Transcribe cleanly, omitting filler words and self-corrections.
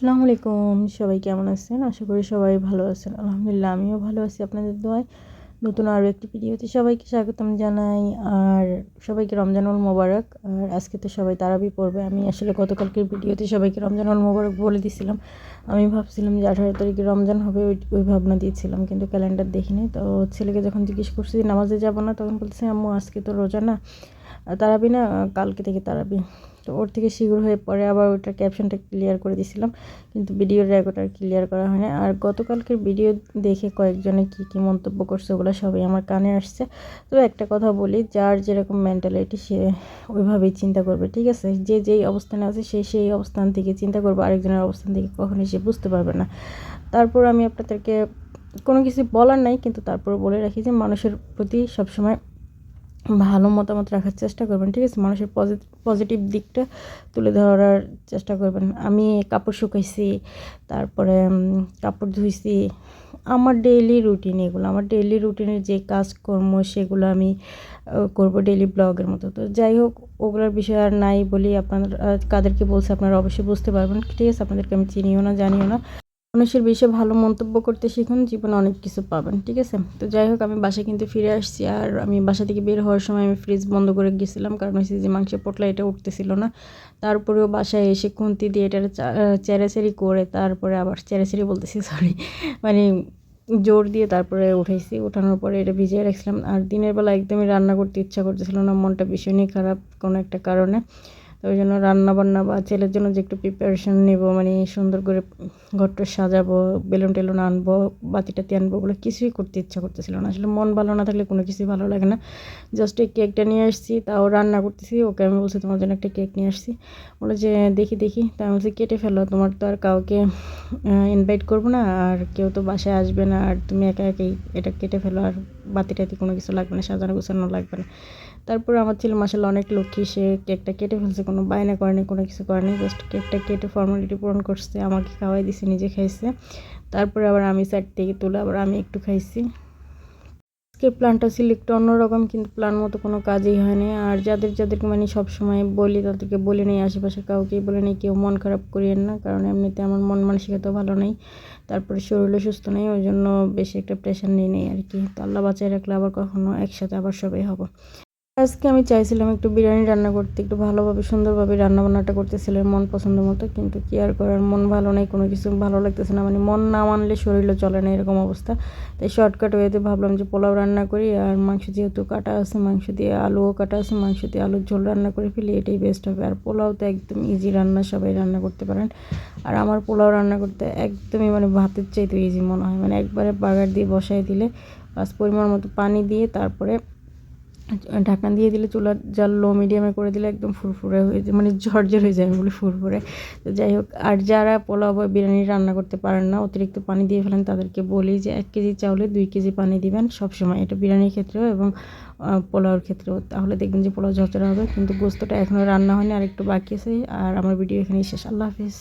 আসসালামু আলাইকুম। সবাই কেমন আছেন? আশা করি সবাই ভালো আছেন। আলহামদুলিল্লাহ আমিও ভালো আছি আপনাদের দোয়ায়। নতুন আরও একটি ভিডিওতে সবাইকে স্বাগতম জানাই। আর সবাইকে রমজানুল মোবারক। আর আজকে তো সবাই তারাবি পড়বে। আমি আসলে গতকালকের ভিডিওতে সবাইকে রমজানুল মোবারক বলে দিয়েছিলাম। আমি ভাবছিলাম যে 18 তারিখে রমজান হবে, ওই ভাবনা দিয়েছিলাম, কিন্তু ক্যালেন্ডার দেখিনি। তো ছেলেকে যখন জিজ্ঞেস করছি নামাজে যাব না, তখন বলছে আম্মু আজকে তো রোজা না, তারাবি না, কালকে থেকে তারাবি। তো ওর থেকে শিওর হয়ে পরে আবার ওটার ক্যাপশনটা ক্লিয়ার করে দিয়েছিলাম, কিন্তু ভিডিওর রেকর্ড আর ক্লিয়ার করা হয় না। আর গতকালকের ভিডিও দেখে কয়েকজনে কী মন্তব্য করছে ওগুলো সবই আমার কানে আসছে। তো একটা কথা বলি, যার যেরকম মেন্টালিটি সে ওইভাবেই চিন্তা করবে, ঠিক আছে? যে যেই অবস্থানে আছে সে সেই অবস্থান থেকে চিন্তা করবে, আরেকজনের অবস্থান থেকে কখনোই সে বুঝতে পারবে না। তারপর আমি আপনাদেরকে কোনো কিছু বলার নাই, কিন্তু তারপর বলে রাখি যে মানুষের প্রতি সবসময় ভালো মতামত রাখার চেষ্টা করবেন, ঠিক আছে? মানুষের পজিটিভ দিকটা তুলে ধরার চেষ্টা করবেন। আমি কাপড় শুকাইছি, তারপরে কাপড় ধুইছি, আমার ডেইলি রুটিন এগুলো, আমার ডেইলি রুটিনের যে কাজকর্ম সেগুলো আমি করব ডেইলি ব্লগের মতো। তো যাই হোক, ওগুলোর বিষয়ে আর নাই বলি। আপনারা কাদেরকে বলছে আপনারা অবশ্যই বুঝতে পারবেন, ঠিক আছে? আপনাদেরকে আমি চিনিও না, জানিও না। মানুষের বিষয়ে ভালো মন্তব্য করতে শিখুন, জীবনে অনেক কিছু পাবেন, ঠিক আছে? তো যাই হোক, আমি বাসায় কিন্তু ফিরে আসছি। আর আমি বাসা থেকে বের হওয়ার সময় আমি ফ্রিজ বন্ধ করে গেছিলাম, কারণ হচ্ছে যে মাংসের পোটলা এটা উঠতেছিল না। তারপরেও বাসায় এসে খুন্তি দিয়ে এটা চেরাচেরি করে, তারপরে আবার চেরাচেরি বলতেছি, সরি, মানে জোর দিয়ে তারপরে উঠাইছি। উঠানোর পরে এটা ভিজিয়ে রাখছিলাম। আর দিনের বেলা একদমই রান্না করতে ইচ্ছা করতেছিল না, মনটা ভীষণই খারাপ কোনো একটা কারণে। তো ওই জন্য রান্নাবান্না বা ছেলের জন্য যে একটু প্রিপারেশান নেব, মানে সুন্দর করে ঘরটা সাজাবো, বেলুন টেলুন আনবো, বাতিটাতি আনবো, ওগুলো কিছুই করতে ইচ্ছা করতেছিল না। আসলে মন ভালো না থাকলে কোনো কিছুই ভালো লাগে না। জাস্ট এই কেকটা নিয়ে আসছি, তাও রান্না করতেছি। ওকে আমি বলছি তোমার জন্য একটা কেক নিয়ে আসছি। বলে যে দেখি, তা আমি বলছি কেটে ফেলো, তোমার তো আর কাউকে ইনভাইট করবো না, আর কেউ তো বাসায় আসবে না, আর তুমি একা একাই এটা কেটে ফেলো, আর বাতিটাতি কোনো কিছু লাগবে না, সাজানো গোছানো লাগবে না। তারপরে আমার ছেলে মাশাআল্লাহ অনেক লক্ষ্মী, সে কেকটা কেটে ফেলছে, কোনো বায়না করেনি, কোনো কিছু করেনি, জাস্ট কেকটা কেটে ফর্মালিটি পূরণ করছে, আমাকে খাওয়াই দিছে, নিজে খাইছে। তারপরে আবার আমি সাইড থেকে তুলে আবার আমি একটু খাইছি। আজকের প্ল্যানটা ছিল একটু অন্যরকম, কিন্তু প্ল্যান মতো কোনো কাজই হয়নি। আর যাদেরকে মানে সবসময় বলি তাদেরকে বলে নেই, আশেপাশে কাউকেই বলে নেই, কেউ মন খারাপ করিয়েন না, কারণ এমনিতে আমার মন মানসিকতা ভালো নেই, তারপরে শরীরও সুস্থ নেই, ওই জন্য বেশি একটা প্রেশার নিয়ে নেই আর কি। তো আল্লাহ বাঁচায় রাখলে আবার কখনো একসাথে আবার সবাই হবো। আজকে আমি চাইছিলাম একটু বিরিয়ানি রান্না করতে, একটু ভালোভাবে সুন্দরভাবে রান্নাবান্নাটা করতেছিলাম মন পছন্দ মতো, কিন্তু কি আর করার, মন ভালো নেই, কোনো কিছু ভালো লাগতেছে না, মানে মন না মানলে শরীরও চলে না, এরকম অবস্থা। তাই শর্টকাট ওয়েতে ভাবলাম যে পোলাও রান্না করি, আর মাংস যেহেতু কাটা আছে, মাংস দিয়ে আলুও কাটা আছে, মাংস দিয়ে আলুর ঝোল রান্না করে ফেলি, এটাই বেস্ট হবে। আর পোলাও তো একদম ইজি রান্না, সবাই রান্না করতে পারেন। আর আমার পোলাও রান্না করতে একদমই মানে ভাতের চাইতে ইজি মনে হয়, মানে একবারে বাগার দিয়ে বসাই দিলে বাস, পরিমাণ মতো পানি দিয়ে তারপরে ঢাকনা দিয়ে দিলে, চুলার জাল লো মিডিয়ামে করে দিলে একদম ফুরফুরে হয়ে যায়, মানে ঝরঝর হয়ে যায়, আমি বলি ফুরফুরে। তো যাই হোক, আর যারা পোলাও বা বিরিয়ানি রান্না করতে পারেন না, অতিরিক্ত পানি দিয়ে ফেলেন, তাদেরকে বলি যে 1 কেজি চাউলে 2 কেজি পানি দিবেন সবসময়, এটা বিরিয়ানির ক্ষেত্রেও এবং পোলাওর ক্ষেত্রেও। তাহলে দেখবেন যে পোলাও ঝরঝরা হবে। কিন্তু গোস্তটা এখনও রান্না হয়নি, আর একটু বাকি আছে। আর আমার ভিডিও এখানেই শেষ। আল্লাহ হাফিজ।